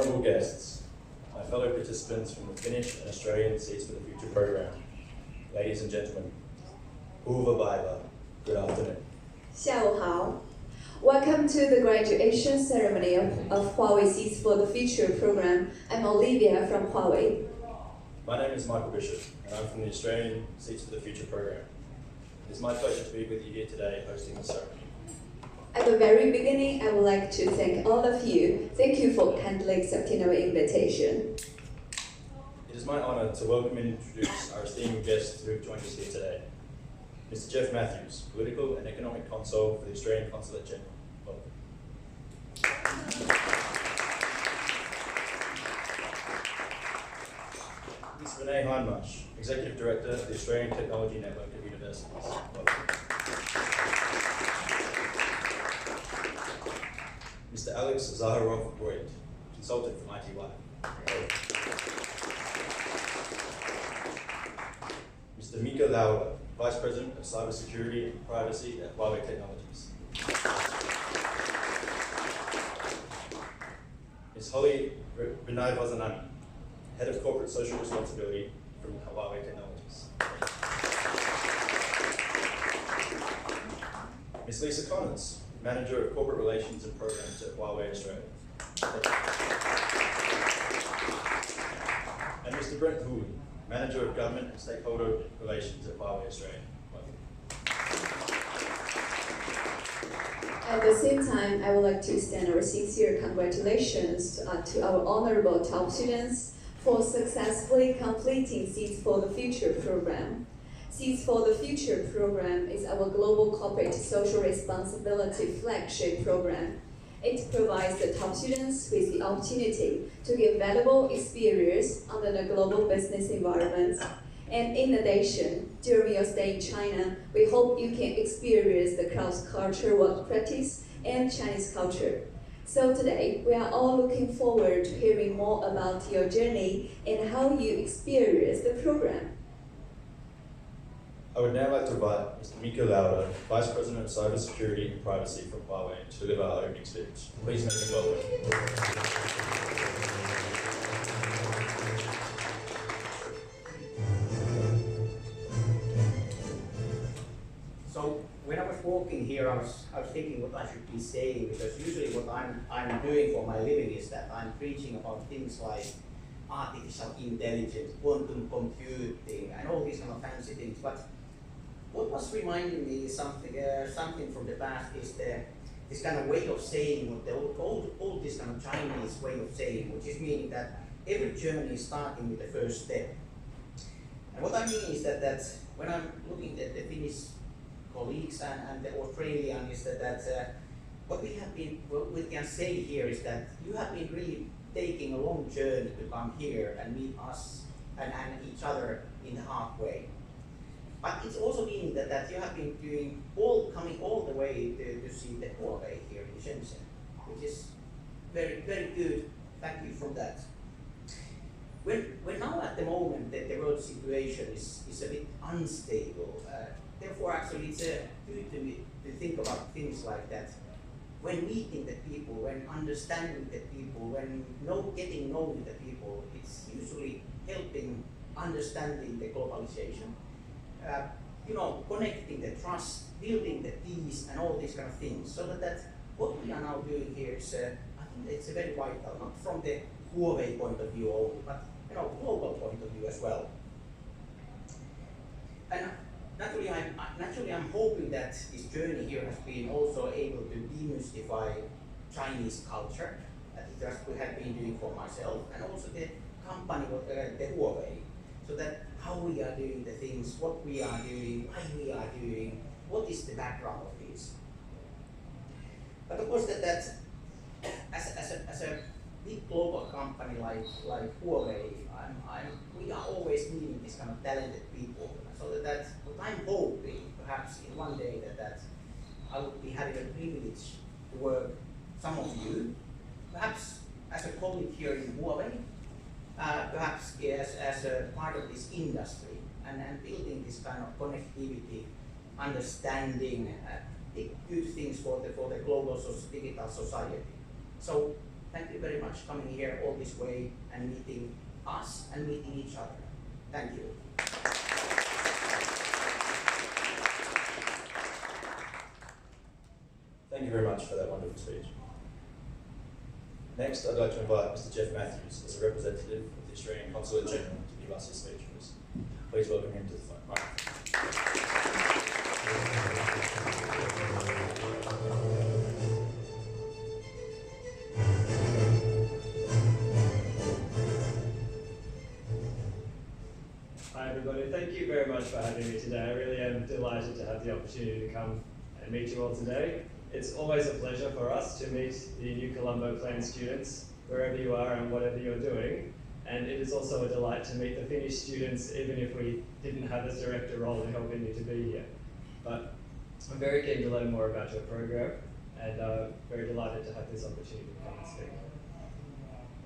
Honourable guests, my fellow participants from the Finnish and Australian Seats for the Future programme, ladies and gentlemen, Huva Baiva, good afternoon. 下午好. Welcome to the graduation ceremony of Huawei Seats for the Future program. I'm Olivia from Huawei. My name is Michael Bishop, and I'm from the Australian Seats for the Future programme. It is my pleasure to be with you here today hosting the ceremony. At the very beginning, I would like to thank all of you. Thank you for kindly accepting our invitation. It is my honour to welcome and introduce our esteemed guests who have joined us here today. Mr. Jeff Matthews, Political and Economic Consul for the Australian Consulate General. Welcome. Ms. Renee Hindmarsh, Executive Director of the Australian Technology Network of Universities. Welcome. Mr. Alex Zaharov-Boyd, Consultant from ITY. Mr. Mika Lauer, Vice President of Cybersecurity and Privacy at Huawei Technologies. Ms. Holly Vinay-Vazanani, Head of Corporate Social Responsibility from Huawei Technologies. Ms. Lisa Connors, Manager of Corporate Relations and Programs at Huawei Australia. And Mr. Brent Hooley, Manager of Government and Stakeholder Relations at Huawei Australia. Welcome. At the same time, I would like to extend our sincere congratulations to our honorable top students for successfully completing Seats for the Future program. Seats for the Future program is our global corporate social responsibility flagship program. It provides the top students with the opportunity to get valuable experience under the global business environment. And in addition, during your stay in China, we hope you can experience the cross-cultural work practice and Chinese culture. So today, we are all looking forward to hearing more about your journey and how you experience the program. I would now like to invite Mr. Mika Lauer, Vice President of Cybersecurity and Privacy from Huawei, to deliver our opening speech. Please make him welcome. So when I was walking here, I was thinking what I should be saying, because usually what I'm doing for my living is that I'm preaching about things like artificial intelligence, quantum computing, and all these kind of fancy things. But what was reminding me something from the past is this kind of way of saying, what the old this kind of Chinese way of saying, which is meaning that every journey is starting with the first step. And what I mean is that when I'm looking at the Finnish colleagues and the Australian, is that what we can say here is that you have been really taking a long journey to come here and meet us and each other in the halfway. But it's also meaning that you have been coming all the way to see the Huawei here in Shenzhen, which is very, very good. Thank you for that. When now at the moment the world situation is a bit unstable, therefore actually it's good to think about things like that. When meeting the people, when understanding the people, when getting to know the people, it's usually helping understanding the globalization. Connecting the trust, building the peace, and all these kind of things. So that what we are now doing here is, I think it's a very vital, not from the Huawei point of view only, but global point of view as well. And naturally, I'm hoping that this journey here has been also able to demystify Chinese culture, as we have been doing for myself, and also the company, the Huawei. So that how we are doing the things, what we are doing, why we are doing, what is the background of this. But of course that as a big global company like Huawei, we are always needing this kind of talented people. So that what I'm hoping, perhaps in one day that I would be having a privilege to work some of you, perhaps as a colleague here in Huawei, perhaps as a part of this industry, and building this kind of connectivity, understanding, good things for the global digital society. So thank you very much coming here all this way and meeting us and meeting each other. Thank you. Thank you very much for that wonderful speech. Next, I'd like to invite Mr. Jeff Matthews as a representative of the Australian Consulate General to give us his speech for us. Please welcome him to the front. Hi everybody, thank you very much for having me today. I really am delighted to have the opportunity to come and meet you all today. It's always a pleasure for us to meet the New Colombo Clan students, wherever you are and whatever you're doing. And it is also a delight to meet the Finnish students, even if we didn't have as direct a role in helping you to be here. But I'm very keen to learn more about your program, and very delighted to have this opportunity to come and speak.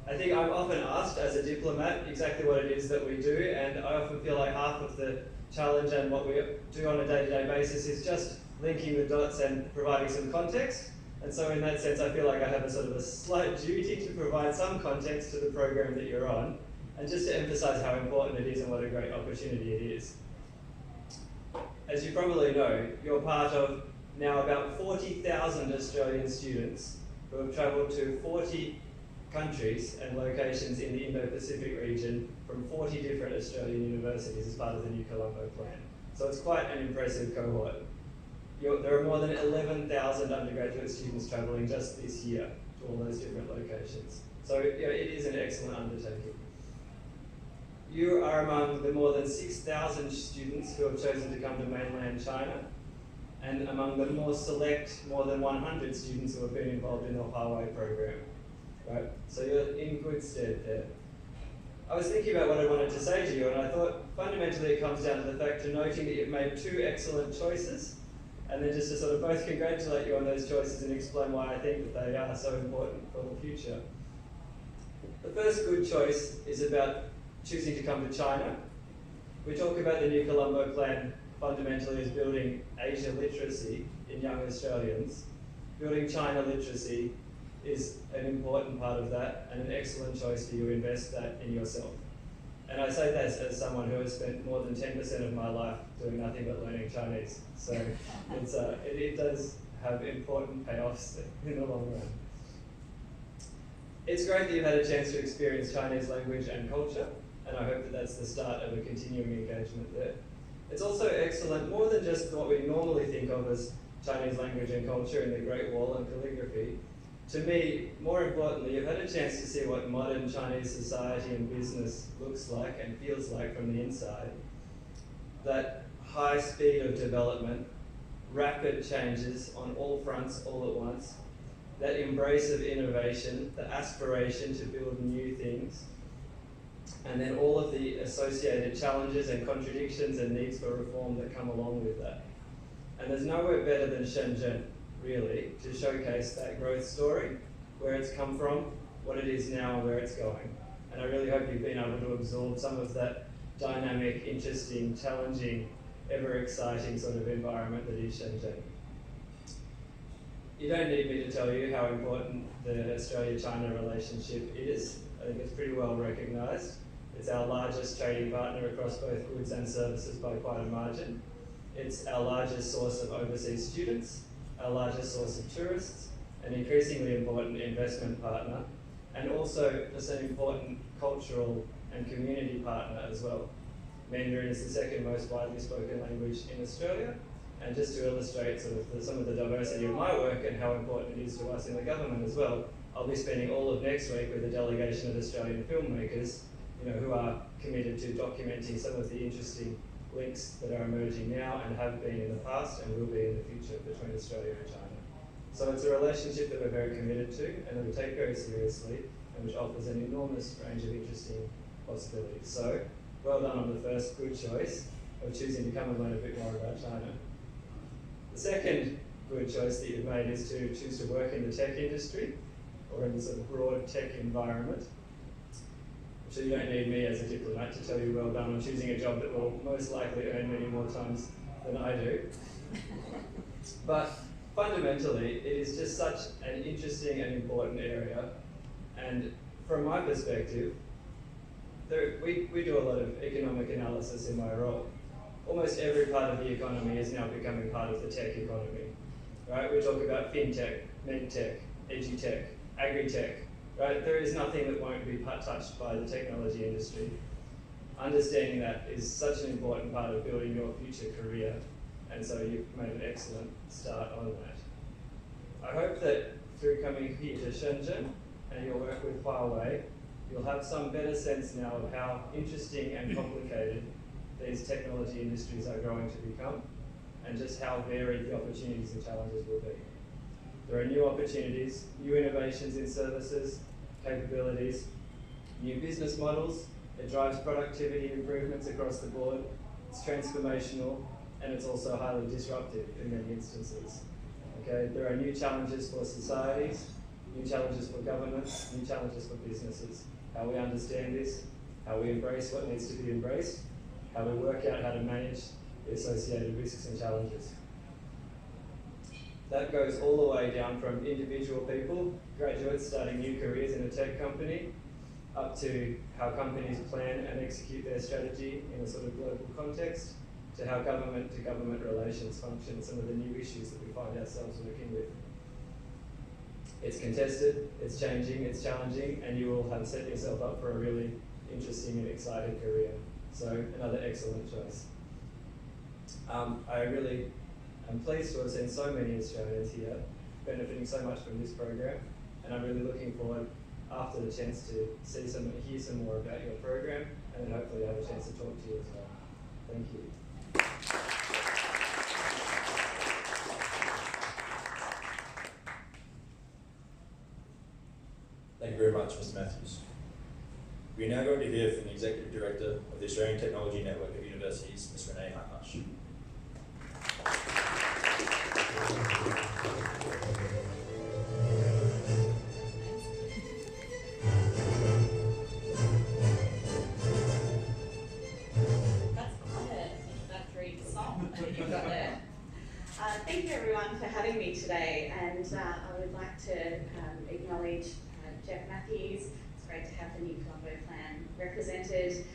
I think I'm often asked as a diplomat exactly what it is that we do, and I often feel like half of the challenge and what we do on a day-to-day basis is just linking the dots and providing some context. And so in that sense, I feel like I have a sort of a slight duty to provide some context to the program that you're on, and just to emphasize how important it is and what a great opportunity it is. As you probably know, you're part of now about 40,000 Australian students who have travelled to 40 countries and locations in the Indo-Pacific region from 40 different Australian universities as part of the New Colombo plan. So it's quite an impressive cohort. There are more than 11,000 undergraduate students travelling just this year to all those different locations. So it is an excellent undertaking. You are among the more than 6,000 students who have chosen to come to mainland China, and among the more select, more than 100 students who have been involved in the Huawei program. Right? So you're in good stead there. I was thinking about what I wanted to say to you, and I thought fundamentally it comes down to the fact of noting that you've made two excellent choices, and then just to sort of both congratulate you on those choices and explain why I think that they are so important for the future. The first good choice is about choosing to come to China. We talk about the New Colombo plan fundamentally as building Asia literacy in young Australians. Building China literacy is an important part of that, and an excellent choice for you to invest that in yourself. And I say that as someone who has spent more than 10% of my life doing nothing but learning Chinese. So it does have important payoffs in the long run. It's great that you've had a chance to experience Chinese language and culture, and I hope that that's the start of a continuing engagement there. It's also excellent, more than just what we normally think of as Chinese language and culture in the Great Wall and calligraphy. To me, more importantly, you've had a chance to see what modern Chinese society and business looks like and feels like from the inside. That high speed of development, rapid changes on all fronts all at once, that embrace of innovation, the aspiration to build new things, and then all of the associated challenges and contradictions and needs for reform that come along with that. And there's nowhere better than Shenzhen, really, to showcase that growth story, where it's come from, what it is now, and where it's going. And I really hope you've been able to absorb some of that dynamic, interesting, challenging, ever-exciting sort of environment that is Shenzhen. You don't need me to tell you how important the Australia-China relationship is. I think it's pretty well recognised. It's our largest trading partner across both goods and services by quite a margin. It's our largest source of overseas students, our largest source of tourists, an increasingly important investment partner, and also just an important cultural and community partner as well. Mandarin is the second most widely spoken language in Australia, and just to illustrate sort of some of the diversity of my work and how important it is to us in the government as well, I'll be spending all of next week with a delegation of Australian filmmakers, who are committed to documenting some of the interesting links that are emerging now and have been in the past and will be in the future between Australia and China. So it's a relationship that we're very committed to and that we take very seriously, and which offers an enormous range of interesting possibilities. So well done on the first good choice of choosing to come and learn a bit more about China. The second good choice that you've made is to choose to work in the tech industry, or in the sort of broad tech environment. So you don't need me as a diplomat to tell you well done on choosing a job that will most likely earn many more times than I do. But fundamentally, it is just such an interesting and important area And from my perspective, we do a lot of economic analysis in my role. Almost every part of the economy is now becoming part of the tech economy, right? We talk about fintech, medtech, edutech, agri-tech, right? There is nothing that won't be touched by the technology industry. Understanding that is such an important part of building your future career, and so you've made an excellent start on that. I hope that through coming here to Shenzhen and your work with Huawei, you'll have some better sense now of how interesting and complicated these technology industries are growing to become, and just how varied the opportunities and challenges will be. There are new opportunities, new innovations in services, capabilities, new business models. It drives productivity improvements across the board. It's transformational, and it's also highly disruptive in many instances. Okay, there are new challenges for societies, new challenges for governments, new challenges for businesses. How we understand this, how we embrace what needs to be embraced, how we work out how to manage the associated risks and challenges. That goes all the way down from individual people, graduates starting new careers in a tech company, up to how companies plan and execute their strategy in a sort of global context, to how government to government relations function, some of the new issues that we find ourselves working with. It's contested, it's changing, it's challenging, and you will have set yourself up for a really interesting and exciting career. So another excellent choice. I really am pleased to have seen so many Australians here benefiting so much from this program, and I'm really looking forward after the chance to hear some more about your program, and then hopefully have a chance to talk to you as well. Thank you. Thank you very much, Mr. Matthews. We are now going to hear from the Executive Director of the Australian Technology Network of Universities, Ms. Renee Hartmarsh. That's quite an introductory song that you've got there. Thank you everyone for having me today, and I would like to acknowledge Jeff Matthews. It's great to have the New Colombo Plan represented,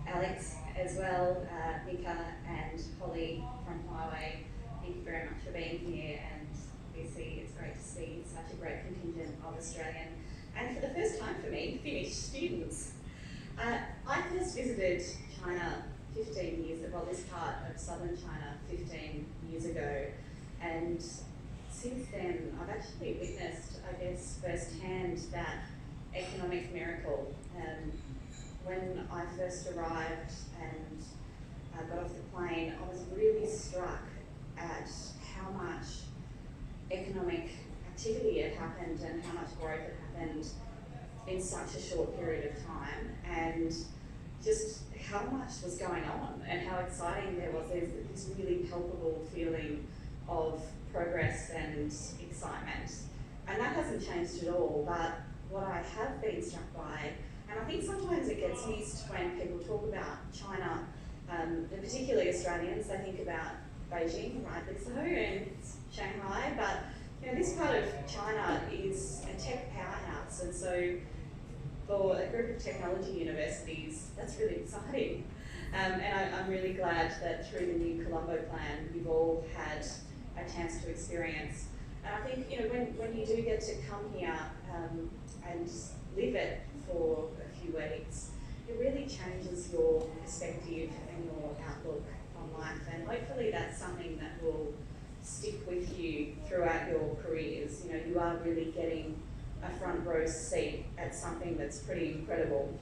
Alex as well, Mika and Holly from Huawei. Thank you very much for being here, and obviously it's great to see such a great contingent of Australian, and for the first time for me, Finnish students. I first visited China 15 years ago, well, this part of southern China 15 years ago, and since then I've actually witnessed, I guess, firsthand that economic miracle. When I first arrived and got off the plane, I was really struck at how much economic activity had happened and how much growth had happened in such a short period of time, and just how much was going on and how exciting there was. There's this really palpable feeling of progress and excitement, and that hasn't changed at all. But what I have been struck by, and I think sometimes it gets missed when people talk about China, and particularly Australians, they think about Beijing, rightly so, and Shanghai, but you know, this part of China is a tech powerhouse, and so for a group of technology universities, that's really exciting. And I'm really glad that through the New Colombo Plan, you've all had a chance to experience. And I think, you know, when you do get to come here and live it for a few weeks, it really changes your perspective and your outlook on life. And hopefully that's something that will stick with you throughout your careers. You know, you are really getting a front row seat at something that's pretty incredible.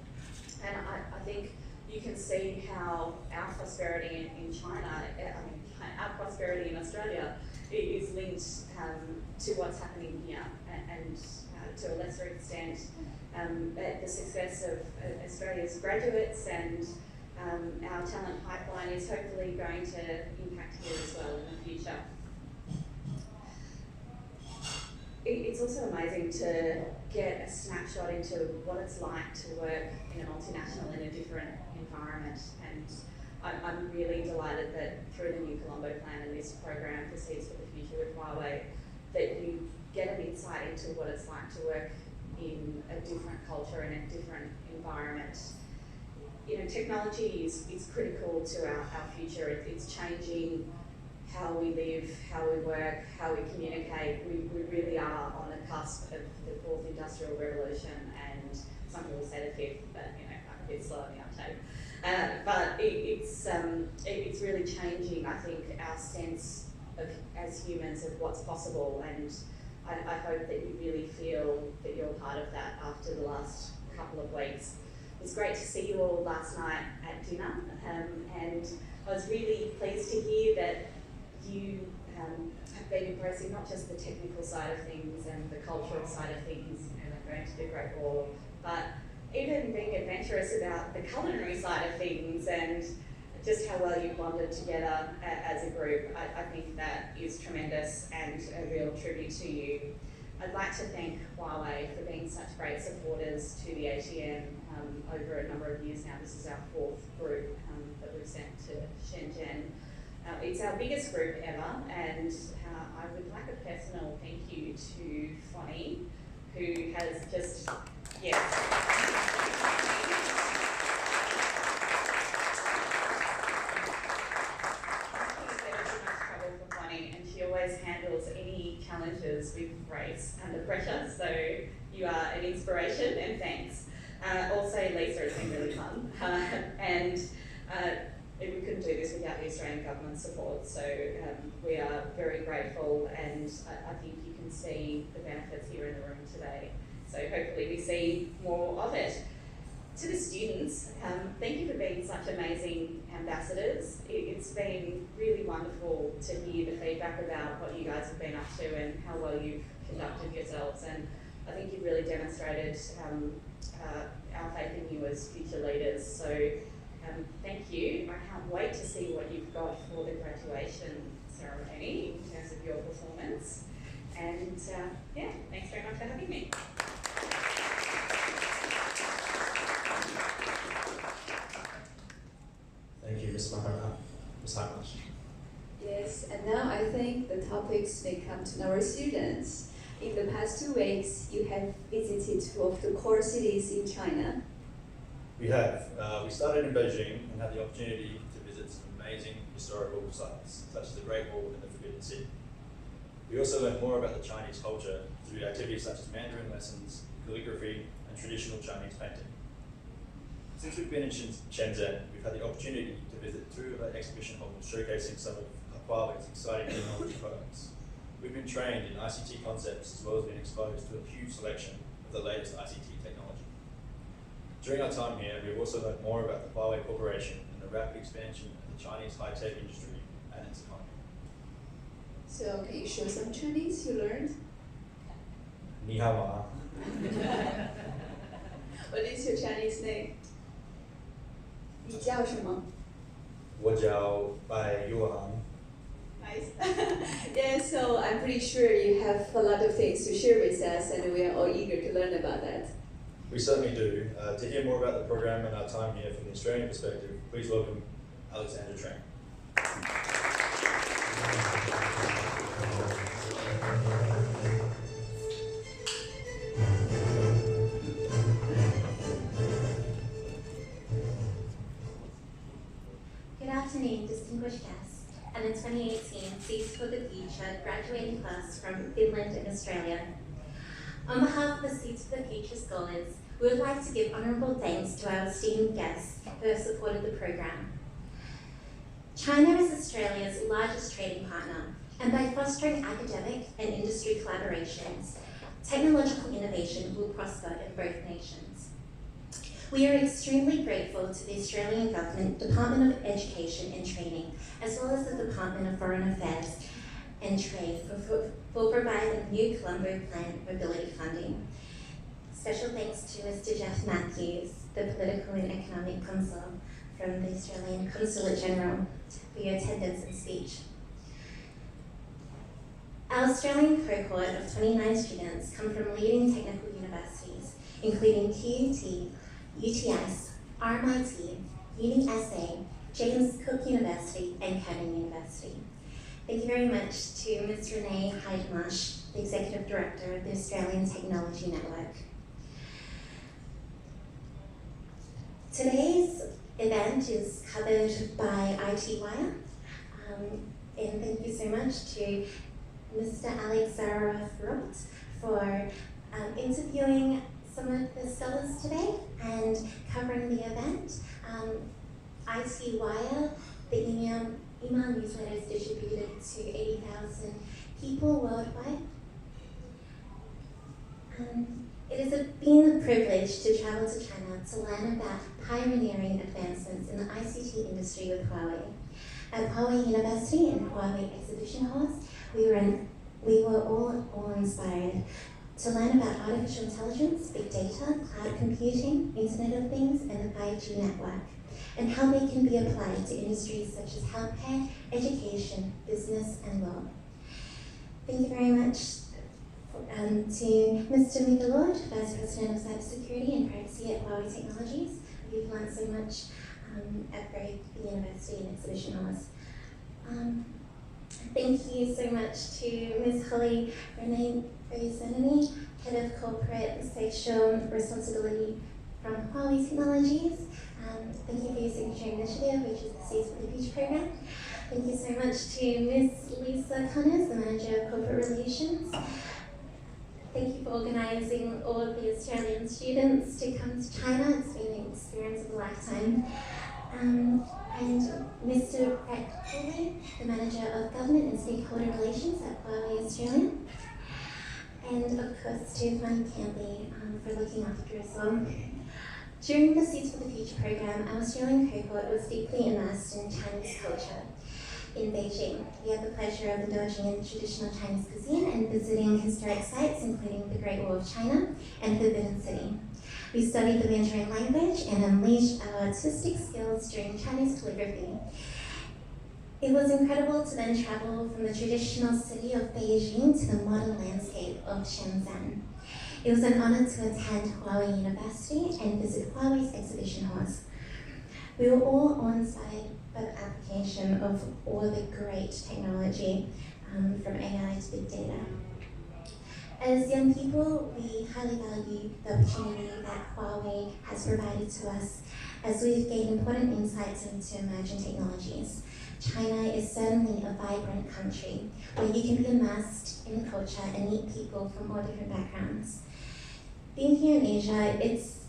And I think you can see how our prosperity in China, our prosperity in Australia is linked to what's happening here, and to a lesser extent, the success of Australia's graduates, and our talent pipeline is hopefully going to impact here as well in the future. It's also amazing to get a snapshot into what it's like to work in a multinational in a different environment, and I'm really delighted that through the New Colombo Plan and this program for Seeds for the Future with Huawei, that you get an insight into what it's like to work in a different culture and a different environment. You know, technology is critical to our future. It's changing how we live, how we work, how we communicate. We really are on the cusp of the fourth industrial revolution, and some people say the fifth, but you know, I'm a bit slow on the uptake. But it's really changing, I think, our sense of, as humans, of what's possible, and I hope that you really feel that you're part of that after the last couple of weeks. It was great to see you all last night at dinner, and I was really pleased to hear that you have been embracing not just the technical side of things and the cultural side of things, you know, like going to the Great Wall, but even being adventurous about the culinary side of things and just how well you've bonded together as a group. I think that is tremendous and a real tribute to you. I'd like to thank Huawei for being such great supporters to the ATM over a number of years now. This is our fourth group that we've sent to Shenzhen. It's our biggest group ever, and I would like a personal thank you to Fonny, who has just, and she always handles any challenges with grace under pressure, so you are an inspiration, and thanks. Also, Lisa, has been really fun, and we couldn't do this without the Australian government support, so we are very grateful, and I think you can see the benefits here in the room today. So hopefully we see more of it. To the students, thank you for being such amazing ambassadors. It's been really wonderful to hear the feedback about what you guys have been up to and how well you've conducted yourselves, and I think you've really demonstrated our faith in you as future leaders. So thank you. I can't wait to see what you've got for the graduation ceremony in terms of your performance. And yeah, thanks very much for having me. Thank you, Ms. Mahara. Ms. Hamish. Yes, and now I think the topics may come to our students. In the past 2 weeks, you have visited 2 of the core cities in China. We have. We started in Beijing and had the opportunity to visit some amazing historical sites, such as the Great Wall and the Forbidden City. We also learned more about the Chinese culture through activities such as Mandarin lessons, calligraphy, and traditional Chinese painting. Since we've been in Shenzhen, we've had the opportunity to visit 2 of our exhibition halls showcasing some of Huawei's exciting technology products. We've been trained in ICT concepts as well as been exposed to a huge selection of the latest ICT technology. During our time here, we've also learned more about the Huawei Corporation and the rapid expansion of the Chinese high-tech industry and its economy. So can you show some Chinese you learned? Ni hao ma. What is your Chinese name? 你叫什么? 我叫白yuan. Nice. Yeah, so I'm pretty sure you have a lot of things to share with us, and we are all eager to learn about that. We certainly do. To hear more about the program and our time here from the Australian perspective, please welcome Alexandra Trang. Good afternoon, distinguished guests, and the 2018 Seeds for the Future graduating class from Finland and Australia. On behalf of the Seeds for the Future scholars, we would like to give honourable thanks to our esteemed guests who have supported the programme. China is Australia's largest trading partner, and by fostering academic and industry collaborations, technological innovation will prosper in both nations. We are extremely grateful to the Australian Government Department of Education and Training, as well as the Department of Foreign Affairs and Trade for providing new Colombo Plan mobility funding. Special thanks to Mr. Jeff Matthews, the Political and Economic Consul from the Australian Consulate General, for your attendance and speech. Our Australian cohort of 29 students come from leading technical universities, including QUT, UTS, RMIT, UniSA, James Cook University, and Curtin University. Thank you very much to Ms. Renee Heidemarsh, the Executive Director of the Australian Technology Network. Today's event is covered by IT Wire, and thank you so much to Mr. Alex Zarov for interviewing some of the scholars today and covering the event. IT Wire, the email newsletter is distributed to 80,000 people worldwide. It has been a privilege to travel to China to learn about pioneering advancements in the ICT industry with Huawei. At Huawei University and Huawei Exhibition Halls, we were all inspired to learn about artificial intelligence, big data, cloud computing, Internet of Things, and the 5G network, and how they can be applied to industries such as healthcare, education, business, and law. Thank you very much to Mr. Miguelord, Vice President of Cybersecurity and Privacy at Huawei Technologies. We've learned so much at both the university and exhibition halls. Thank you so much to Ms. Holly Renee Boyzanini, Head of Corporate Social Responsibility from Huawei Technologies. Thank you for your signature initiative, which is the Seeds for the Future program. Thank you so much to Ms. Lisa Connors, the Manager of Corporate Relations. Thank you for organising all of the Australian students to come to China. It's been an experience of a lifetime. And Mr. Brett Hawley, the Manager of Government and Stakeholder Relations at Huawei Australia. And of course to Fanny Campbell for looking after us all. During the Seeds for the Future program, our Australian cohort was deeply immersed in Chinese culture. In Beijing, we had the pleasure of indulging in traditional Chinese cuisine and visiting historic sites including the Great Wall of China and Forbidden City. We studied the Mandarin language and unleashed our artistic skills during Chinese calligraphy. It was incredible to then travel from the traditional city of Beijing to the modern landscape of Shenzhen. It was an honor to attend Huawei University and visit Huawei's exhibition halls. We were all awe-inspired by the application of all the great technology from AI to big data. As young people, we highly value the opportunity that Huawei has provided to us as we've gained important insights into emerging technologies. China is certainly a vibrant country where you can be immersed in the culture and meet people from all different backgrounds. Being here in Asia, it's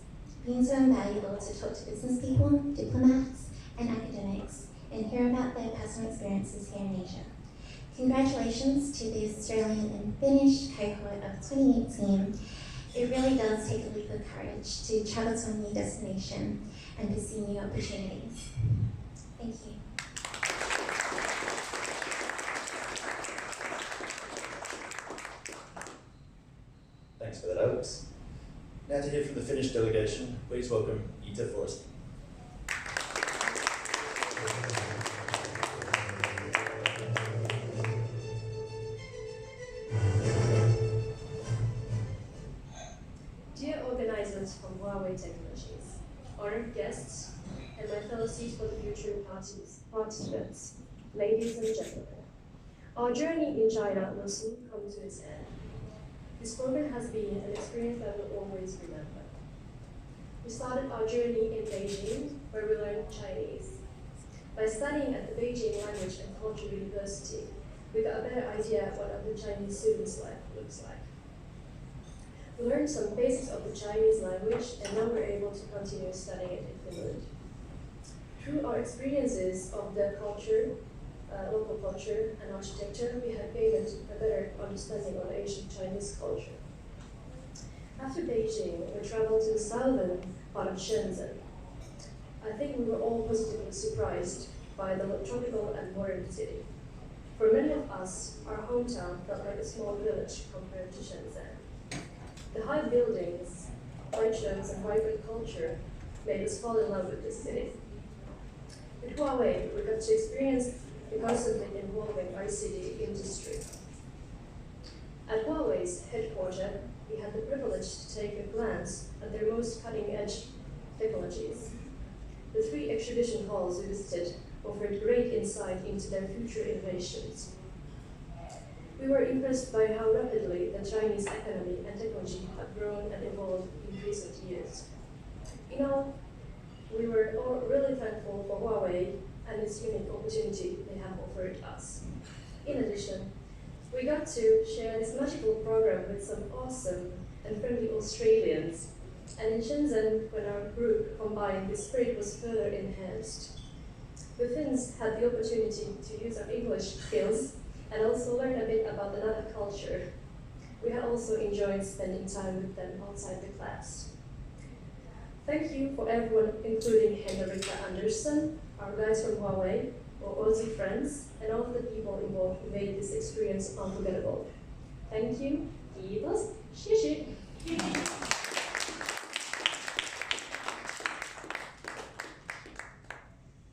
been so invaluable to talk to business people, diplomats, and academics, and hear about their personal experiences here in Asia. Congratulations to the Australian and Finnish cohort of 2018. It really does take a leap of courage to travel to a new destination and pursue new opportunities. Thank you. Thanks for that, Alex. Now to hear from the Finnish delegation, please welcome Ita Forrest. Dear organizers from Huawei Technologies, honored guests, and my fellow Seeds for the Future participants, ladies and gentlemen, our journey in China will soon come to its end. This program has been an experience that we'll always remember. We started our journey in Beijing, where we learned Chinese. By studying at the Beijing Language and Culture University, we got a better idea of what the Chinese students' life looks like. We learned some basics of the Chinese language, and now we're able to continue studying it in Finland. Through our experiences of the culture, local culture and architecture, we have gained a better understanding of Asian Chinese culture. After Beijing, we traveled to the southern part of Shenzhen. I think we were all positively surprised by the tropical and modern city. For many of us, our hometown felt like a small village compared to Shenzhen. The high buildings, light shows, and vibrant culture made us fall in love with this city. At Huawei, we got to experience the constantly evolving ICT industry. At Huawei's headquarters, we had the privilege to take a glance at their most cutting-edge technologies. The 3 exhibition halls we visited offered great insight into their future innovations. We were impressed by how rapidly the Chinese economy and technology have grown and evolved in recent years. In all, we were all really thankful for Huawei and its unique opportunity they have offered us. In addition, we got to share this magical program with some awesome and friendly Australians. And in Shenzhen, when our group combined, the spirit was further enhanced. The Finns had the opportunity to use our English skills and also learn a bit about another culture. We have also enjoyed spending time with them outside the class. Thank you for everyone, including Henrika Andersson, our guys from Huawei, our Aussie friends, and all of the people involved who made this experience unforgettable. Thank you. Kiitos. Shishi.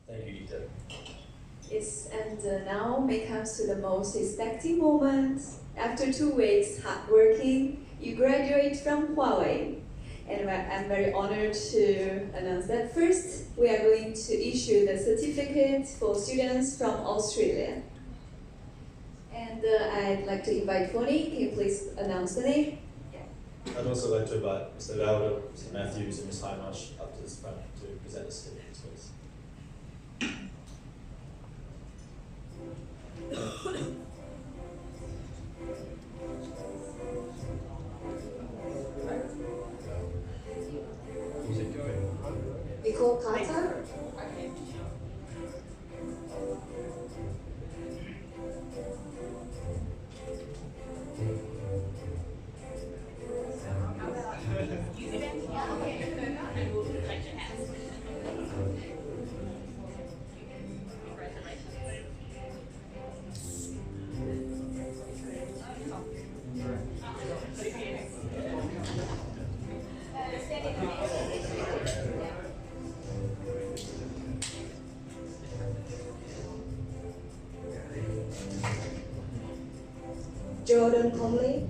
Thank you, Ita. Yes, and now it comes to the most expecting moment. After 2 weeks hard working, you graduate from Huawei. And I'm very honored to announce that first, we are going to issue the certificate for students from Australia. And I'd like to invite Fonny. Can you please announce the name? I'd also like to invite Mr. Lauder, Mr. Matthews, and Ms. Heinrich up to this front to present the certificates, please. Nicole Carter. Jordan Conley.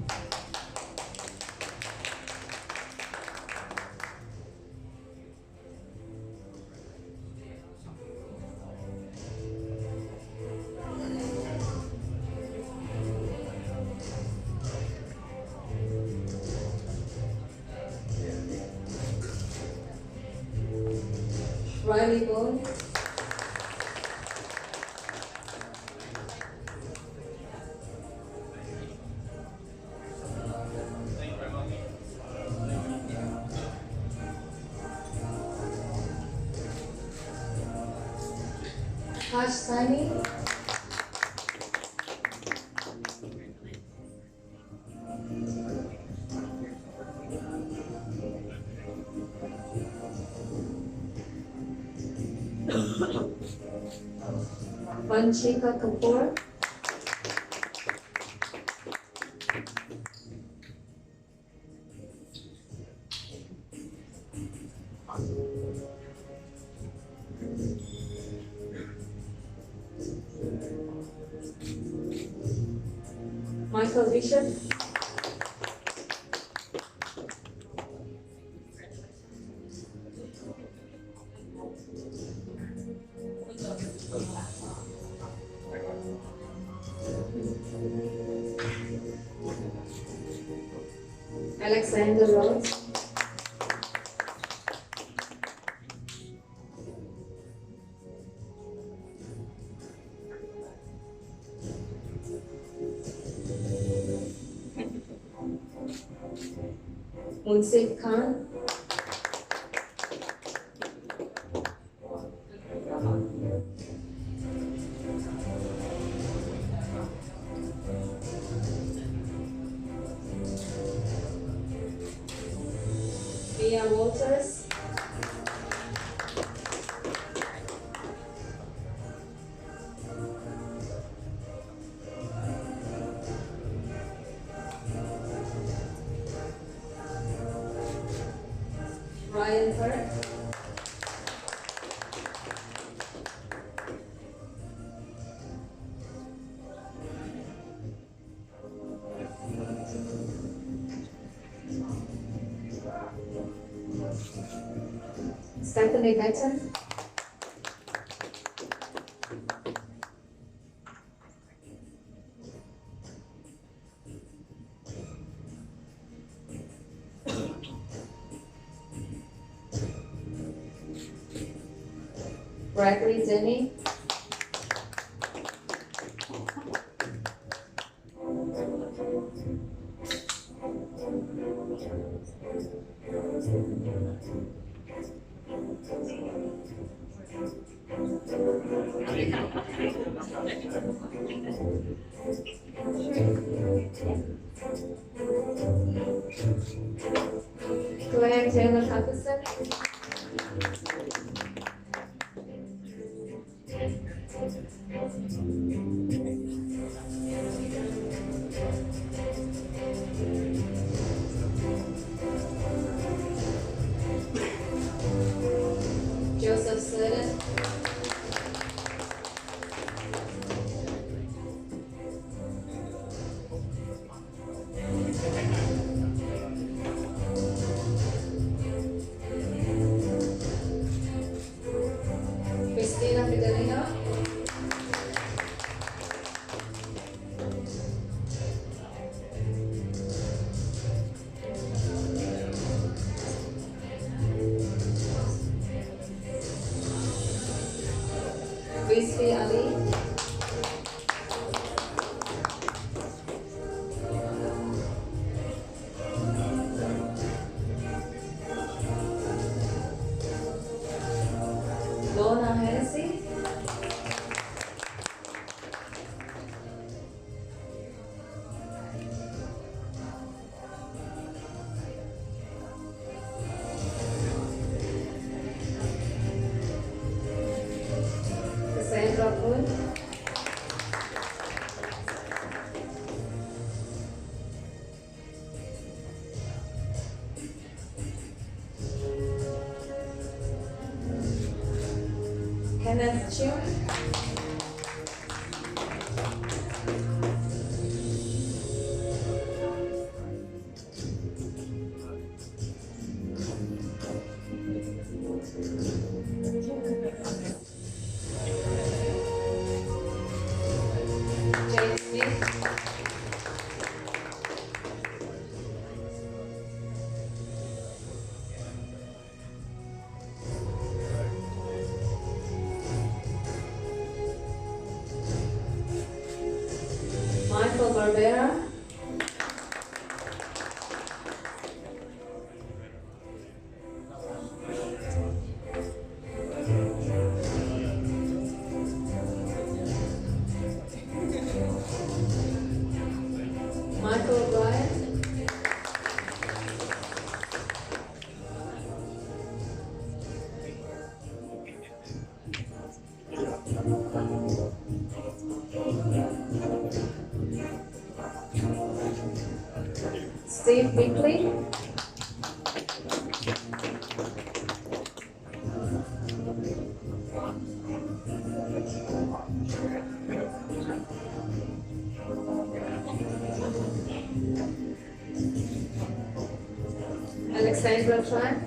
Riley Bone. Harsh Saini. Vanchika Kapoor. Michael Bishop. Alexander Rhodes. Munsif Khan. Mia Walters. Ryan Hurt. Stephanie Benton. Gregory Denny, Claire Taylor Hutchison, Joseph Sutton, Christina Fidelino, Rizvi Ali, Lorna Hennessy, Cassandra Poon, Kenneth Chiu, Jane Smith, Michael Barbera, Michael O'Brien, Steve Bickley, Alexandra Tran,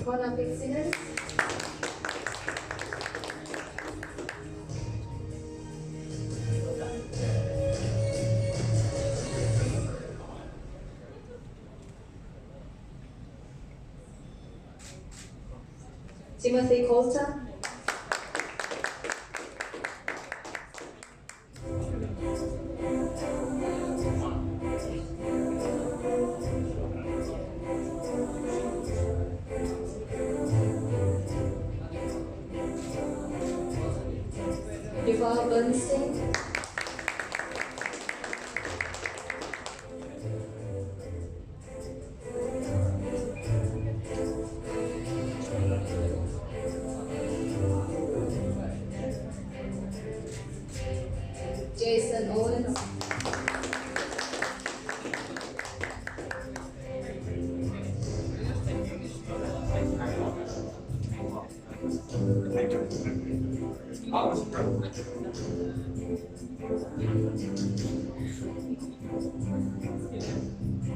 Connor Fitzsimmons, Timothy Coulter, Yuval Bernstein, Jason Owens,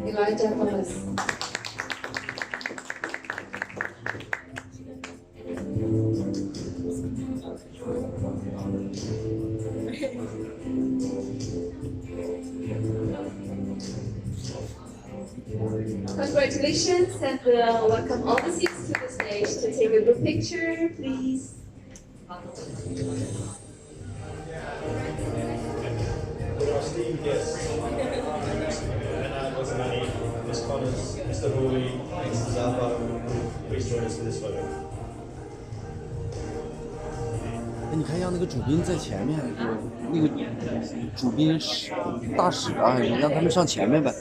Elijah Thomas. congratulations, and we'll welcome all the students to the stage to take a group picture, please. Our esteemed guests, Bernard Rosamani, Ms. Connors, Mr. Huawei, Mr. Zappa, please join us for this photo. 你看，让那个主宾在前面，那个主宾是大使啊，你让他们上前面呗。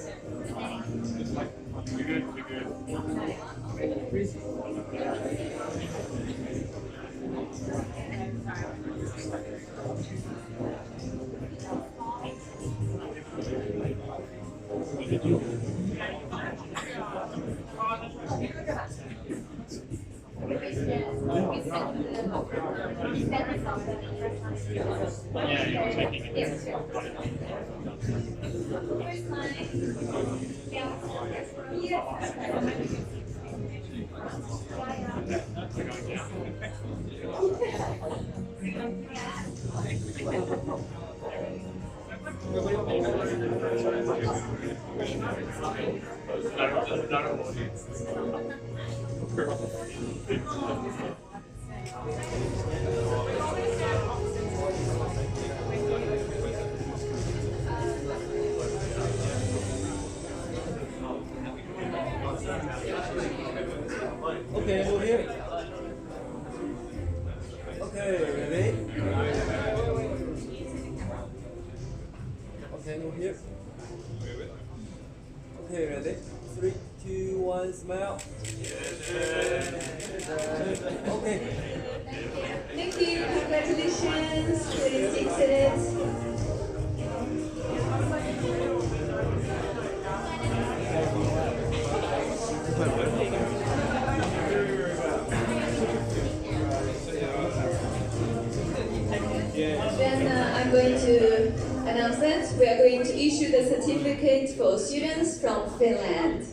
Okay, over here. Okay, ready? Okay, over here. Okay, ready? 3, 2, 1, smile. Okay. Thank you, congratulations, please take seats. Then I'm going to announce that we are going to issue the certificate for students from Finland.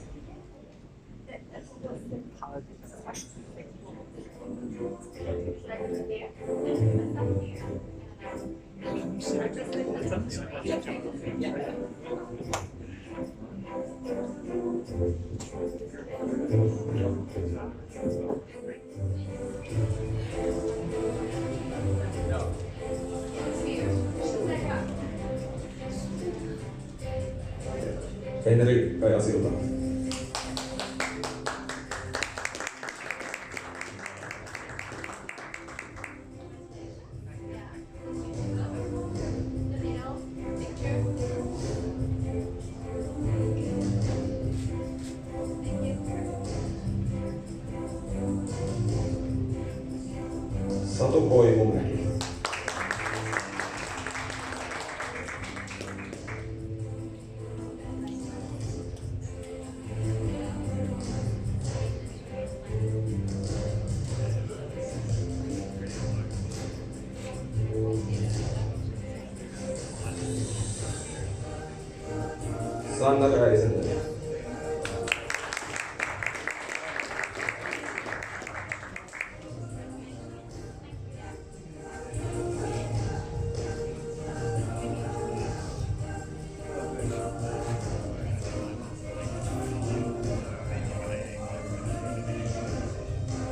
Henri Kajasilta. Satu Koivumäki. Sanna Räisänen.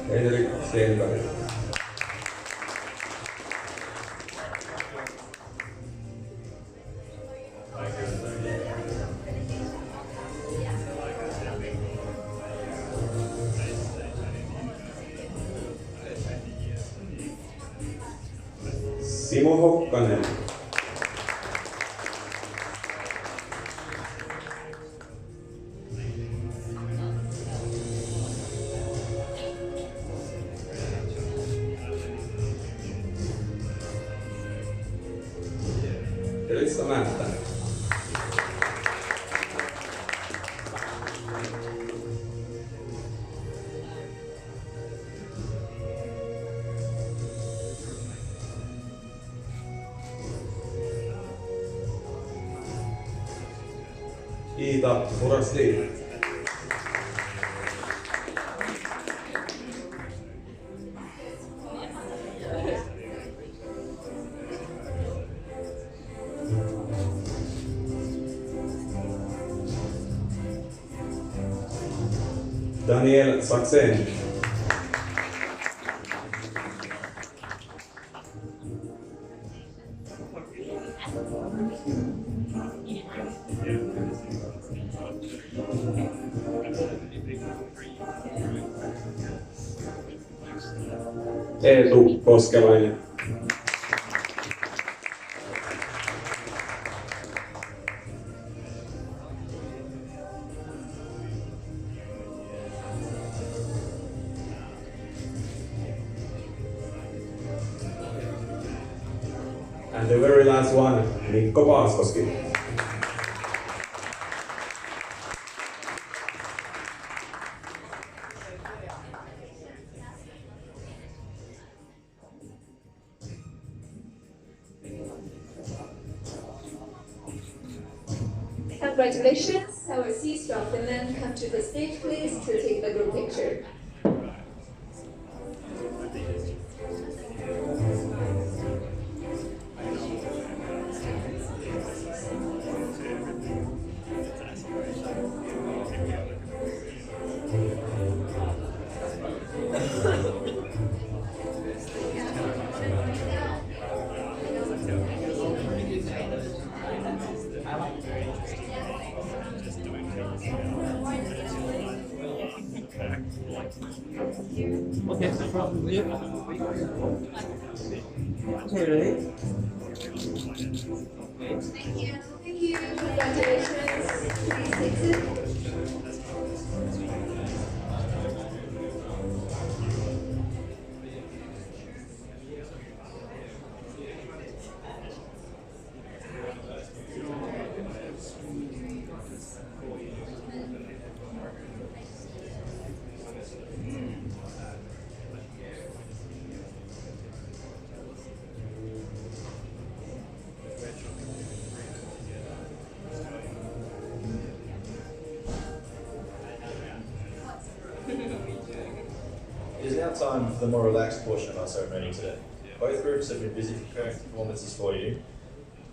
Henrik Stenberg. Simo Hokkanen. Elisa Mänttänen. Iita Murasti. Daniel Saxén. Eetu Koskelainen. And the very last one, Mikko Paaskoski. Congratulations, our Cs from Finland, come to the stage please to take the group picture. Okay, probably. Okay, ready? Thank you. Congratulations. Please take it. It is now time for the more relaxed portion of our ceremony today. Both groups have been busy preparing performances for you.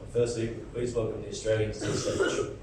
But firstly, please welcome the Australians to the stage.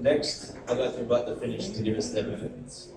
Next, I'd like to invite the Finnish to give us their minutes.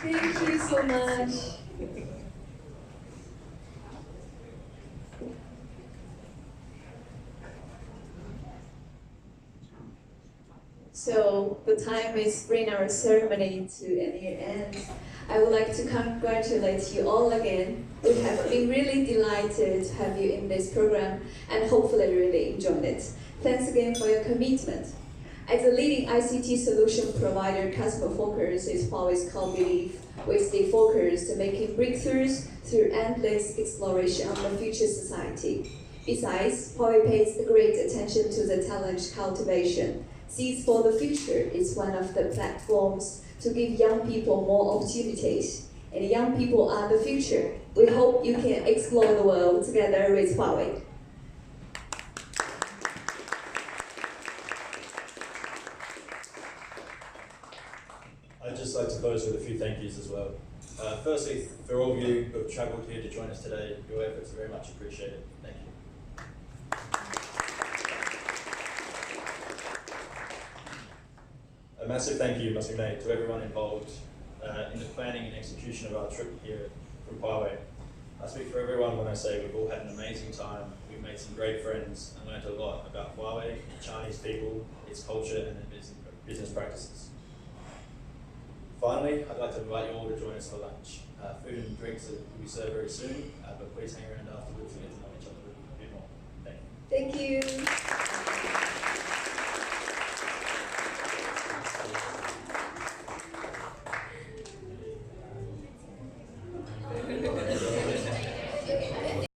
Thank you so much. So the time is bring our ceremony to an end. I would like to congratulate you all again. We have been really delighted to have you in this program and hopefully really enjoyed it. Thanks again for your commitment. As a leading ICT solution provider, customer focus is Huawei's core belief. We stay focused to making breakthroughs through endless exploration of the future society. Besides, Huawei pays great attention to the talent cultivation. Seeds for the Future is one of the platforms to give young people more opportunities. And young people are the future. We hope you can explore the world together with Huawei. I'd just like to close with a few thank yous as well. Firstly, for all of you who have travelled here to join us today, your efforts are very much appreciated. Thank you. A massive thank you must be made to everyone involved in the planning and execution of our trip here from Huawei. I speak for everyone when I say we've all had an amazing time, we've made some great friends and learned a lot about Huawei, the Chinese people, its culture and their business practices. finally, I'd like to invite you all to join us for lunch. Food and drinks will be served very soon, but please hang around afterwards and get to know each other a bit more. Thank you. Thank you.